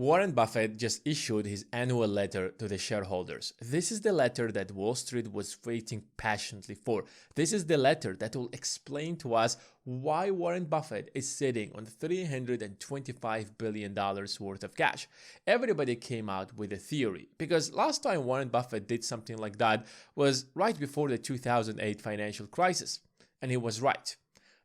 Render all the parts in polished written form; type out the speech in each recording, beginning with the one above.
Warren Buffett just issued his annual letter to the shareholders. This is the letter that Wall Street was waiting passionately for. This is the letter that will explain to us why Warren Buffett is sitting on $325 billion worth of cash. Everybody came out with a theory because last time Warren Buffett did something like that was right before the 2008 financial crisis. And he was right.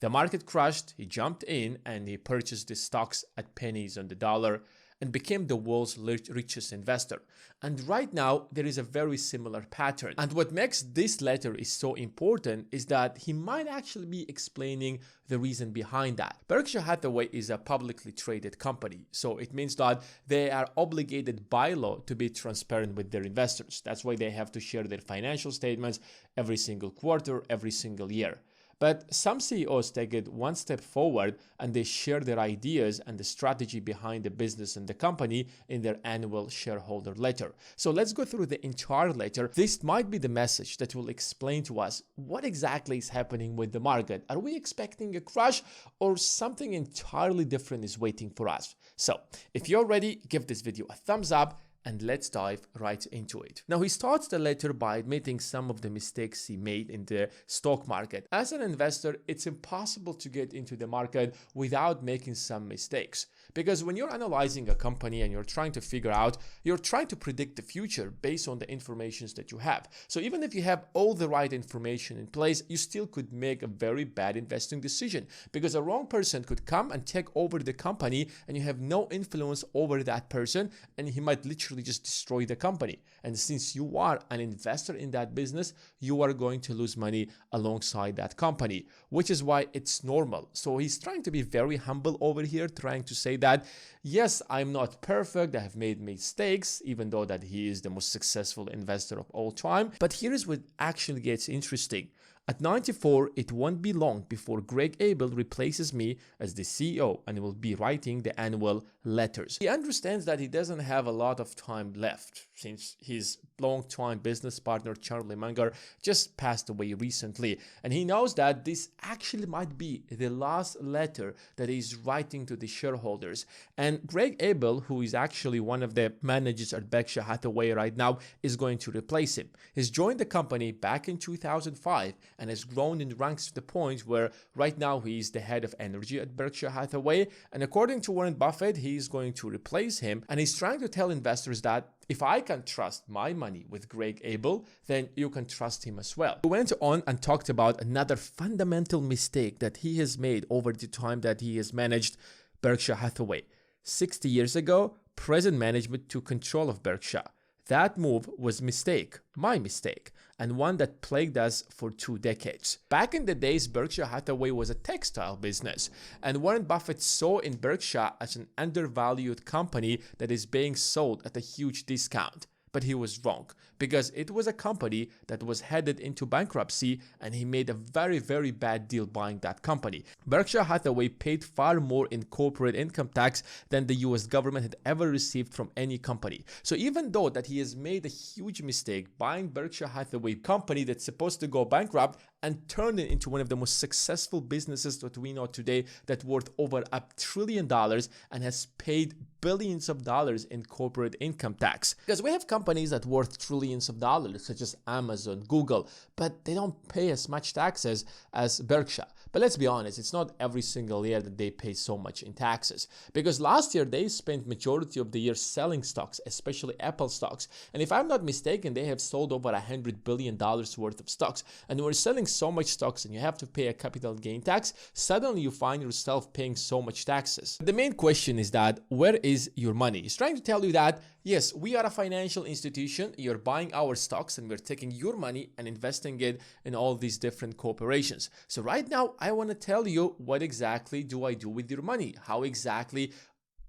The market crashed, he jumped in and he purchased the stocks at pennies on the dollar and became the world's richest investor. And right now, there is a very similar pattern. And what makes this letter is so important is that he might actually be explaining the reason behind that. Berkshire Hathaway is a publicly traded company, so it means that they are obligated by law to be transparent with their investors. That's why they have to share their financial statements every single quarter, every single year. But some CEOs take it one step forward and they share their ideas and the strategy behind the business and the company in their annual shareholder letter. So let's go through the entire letter. This might be the message that will explain to us what exactly is happening with the market. Are we expecting a crash or something entirely different is waiting for us? So if you're ready, give this video a thumbs up and let's dive right into it. Now, he starts the letter by admitting some of the mistakes he made in the stock market. As an investor, it's impossible to get into the market without making some mistakes. Because when you're analyzing a company and you're trying to predict the future based on the information that you have. So even if you have all the right information in place, you still could make a very bad investing decision because a wrong person could come and take over the company and you have no influence over that person and he might literally just destroy the company. And since you are an investor in that business, you are going to lose money alongside that company, which is why it's normal. So he's trying to be very humble over here, trying to say that, yes, I'm not perfect. I have made mistakes, even though that he is the most successful investor of all time. But here is what actually gets interesting. At 94, it won't be long before Greg Abel replaces me as the CEO and will be writing the annual letters. He understands that he doesn't have a lot of time left since his long-time business partner Charlie Munger just passed away recently. And he knows that this actually might be the last letter that he's writing to the shareholders. And Greg Abel, who is actually one of the managers at Berkshire Hathaway right now, is going to replace him. He's joined the company back in 2005 and has grown in ranks to the point where right now he is the head of energy at Berkshire Hathaway. And according to Warren Buffett, he is going to replace him. And he's trying to tell investors that if I can trust my money with Greg Abel, then you can trust him as well. He went on and talked about another fundamental mistake that he has made over the time that he has managed Berkshire Hathaway. 60 years ago, present management took control of Berkshire. That move was my mistake, and one that plagued us for 2 decades. Back in the days, Berkshire Hathaway was a textile business, and Warren Buffett saw in Berkshire as an undervalued company that is being sold at a huge discount. But he was wrong, because it was a company that was headed into bankruptcy and he made a very, very bad deal buying that company. Berkshire Hathaway paid far more in corporate income tax than the US government had ever received from any company. So even though that he has made a huge mistake buying Berkshire Hathaway company that's supposed to go bankrupt and turn it into one of the most successful businesses that we know today that's worth over $1 trillion and has paid billions of dollars in corporate income tax. Because we have companies that worth trillions of dollars, such as Amazon, Google, but they don't pay as much taxes as Berkshire. But let's be honest, it's not every single year that they pay so much in taxes. Because last year, they spent majority of the year selling stocks, especially Apple stocks. And if I'm not mistaken, they have sold over $100 billion worth of stocks. And when we're selling so much stocks and you have to pay a capital gain tax, suddenly you find yourself paying so much taxes. The main question is that, where is your money? He's trying to tell you that, yes, we are a financial institution, you're buying our stocks and we're taking your money and investing it in all these different corporations. So right now, I want to tell you, what exactly do I do with your money? How exactly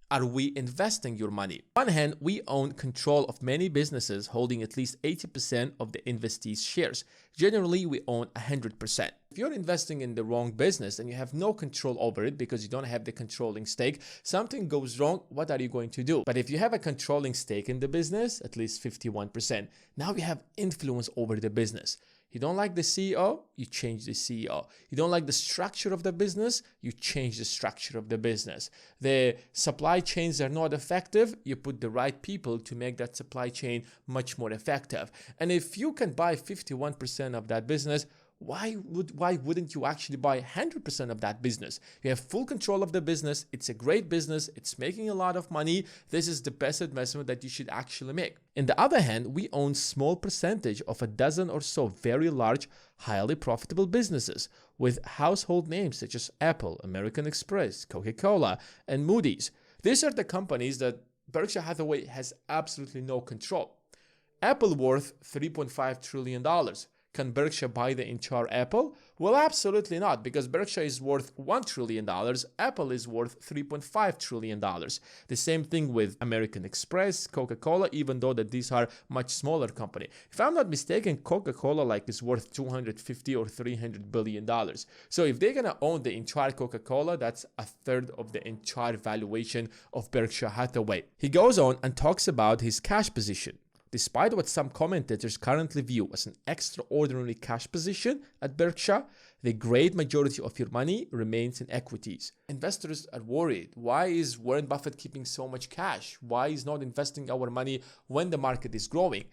are we investing your money? On one hand, we own control of many businesses holding at least 80% of the investees' shares. Generally, we own 100%. If you're investing in the wrong business and you have no control over it because you don't have the controlling stake, something goes wrong, what are you going to do? But if you have a controlling stake in the business, at least 51%, now you have influence over the business. You don't like the CEO, you change the CEO. You don't like the structure of the business, you change the structure of the business. The supply chains are not effective, you put the right people to make that supply chain much more effective. And if you can buy 51% of that business, why wouldn't you actually buy 100% of that business? You have full control of the business. It's a great business. It's making a lot of money. This is the best investment that you should actually make. On the other hand, we own small percentage of a dozen or so very large, highly profitable businesses with household names such as Apple, American Express, Coca-Cola, and Moody's. These are the companies that Berkshire Hathaway has absolutely no control. Apple worth $3.5 trillion. Can Berkshire buy the entire Apple? Well, absolutely not, because Berkshire is worth $1 trillion. Apple is worth $3.5 trillion. The same thing with American Express, Coca-Cola, even though that these are much smaller company. If I'm not mistaken, Coca-Cola is worth $250 or $300 billion. So if they're going to own the entire Coca-Cola, that's a third of the entire valuation of Berkshire Hathaway. He goes on and talks about his cash position. Despite what some commentators currently view as an extraordinary cash position at Berkshire, the great majority of your money remains in equities. Investors are worried. Why is Warren Buffett keeping so much cash? Why is not investing our money when the market is growing?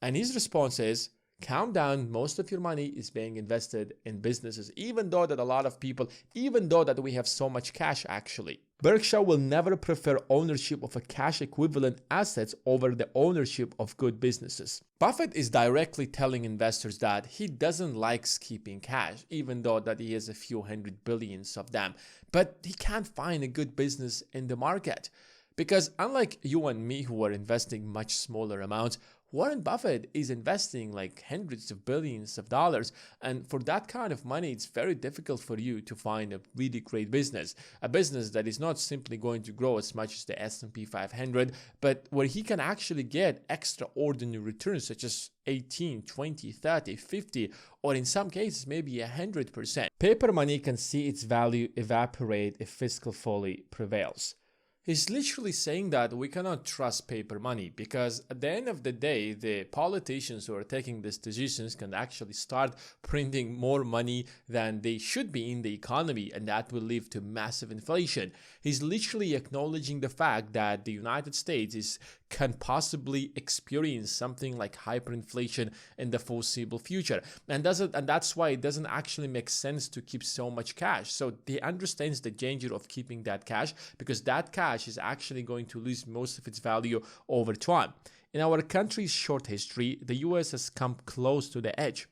And his response is, calm down, most of your money is being invested in businesses, even though that a lot of people, even though that we have so much cash actually. Berkshire will never prefer ownership of a cash equivalent assets over the ownership of good businesses. Buffett is directly telling investors that he doesn't like keeping cash, even though that he has a few hundred billions of them, but he can't find a good business in the market. Because unlike you and me who are investing much smaller amounts, Warren Buffett is investing like hundreds of billions of dollars, and for that kind of money, it's very difficult for you to find a really great business, a business that is not simply going to grow as much as the S&P 500, but where he can actually get extraordinary returns such as 18, 20, 30, 50, or in some cases, maybe 100%. Paper money can see its value evaporate if fiscal folly prevails. He's literally saying that we cannot trust paper money because at the end of the day, the politicians who are taking these decisions can actually start printing more money than they should be in the economy, and that will lead to massive inflation. He's literally acknowledging the fact that the United States can possibly experience something like hyperinflation in the foreseeable future. And that's why it doesn't actually make sense to keep so much cash. So he understands the danger of keeping that cash because that cash is actually going to lose most of its value over time. In our country's short history, the US has come close to the edge.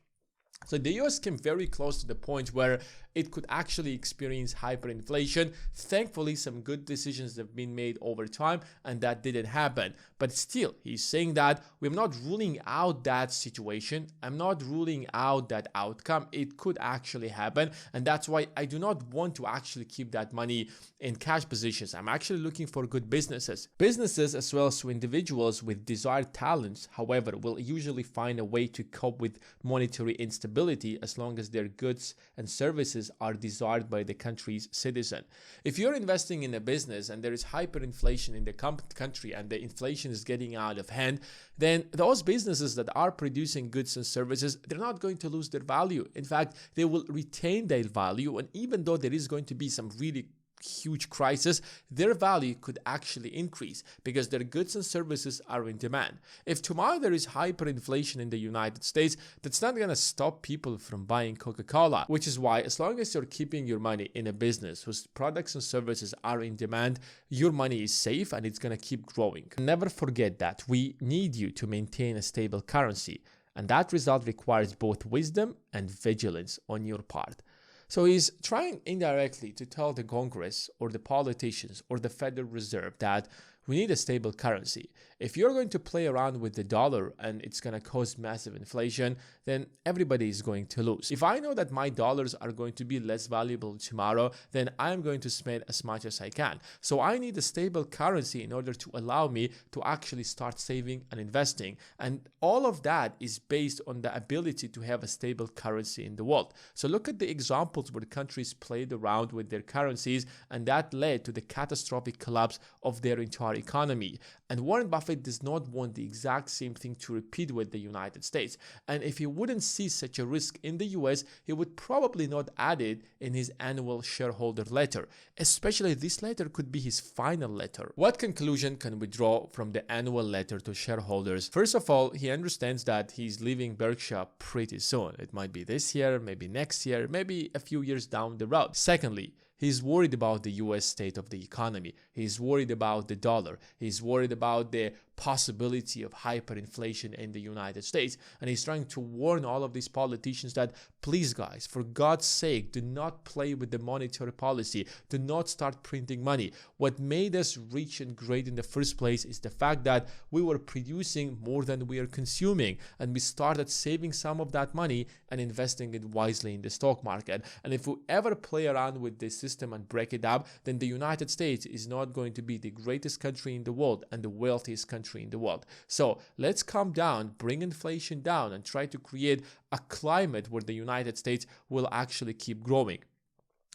So the US came very close to the point where it could actually experience hyperinflation. Thankfully, some good decisions have been made over time and that didn't happen. But still, he's saying that we're not ruling out that situation. I'm not ruling out that outcome. It could actually happen. And that's why I do not want to actually keep that money in cash positions. I'm actually looking for good businesses. Businesses as well as individuals with desired talents, however, will usually find a way to cope with monetary instability as long as their goods and services are desired by the country's citizen. If you're investing in a business and there is hyperinflation in the country and the inflation is getting out of hand, then those businesses that are producing goods and services, they're not going to lose their value. In fact, they will retain their value, and even though there is going to be some really huge crisis, their value could actually increase because their goods and services are in demand. If tomorrow there is hyperinflation in the United States, that's not going to stop people from buying Coca-Cola, which is why as long as you're keeping your money in a business whose products and services are in demand, your money is safe and it's going to keep growing. Never forget that we need you to maintain a stable currency, and that result requires both wisdom and vigilance on your part. So he's trying indirectly to tell the Congress or the politicians or the Federal Reserve that we need a stable currency. If you're going to play around with the dollar and it's going to cause massive inflation, then everybody is going to lose. If I know that my dollars are going to be less valuable tomorrow, then I'm going to spend as much as I can. So I need a stable currency in order to allow me to actually start saving and investing. And all of that is based on the ability to have a stable currency in the world. So look at the examples where countries played around with their currencies, and that led to the catastrophic collapse of their entire economy. And Warren Buffett does not want the exact same thing to repeat with the United States. And if he wouldn't see such a risk in the US, he would probably not add it in his annual shareholder letter. Especially this letter could be his final letter. What conclusion can we draw from the annual letter to shareholders? First of all, he understands that he's leaving Berkshire pretty soon. It might be this year, maybe next year, maybe a few years down the road. Secondly, he's worried about the US state of the economy. He's worried about the dollar. He's worried about the possibility of hyperinflation in the United States. And he's trying to warn all of these politicians that, please guys, for God's sake, do not play with the monetary policy. Do not start printing money. What made us rich and great in the first place is the fact that we were producing more than we are consuming. And we started saving some of that money and investing it wisely in the stock market. And if we ever play around with this system and break it up, then the United States is not going to be the greatest country in the world and the wealthiest country in the world. So let's calm down, bring inflation down, and try to create a climate where the United States will actually keep growing.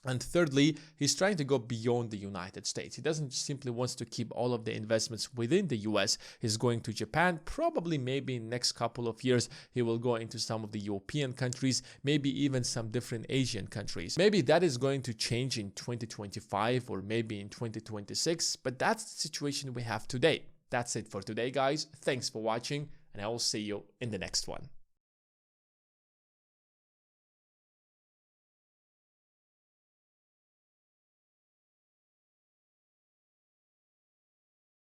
And thirdly, he's trying to go beyond the United States. He doesn't simply want to keep all of the investments within the US. He's going to Japan. Probably maybe in the next couple of years, he will go into some of the European countries, maybe even some different Asian countries. Maybe that is going to change in 2025 or maybe in 2026, but that's the situation we have today. That's it for today, guys. Thanks for watching, and I will see you in the next one.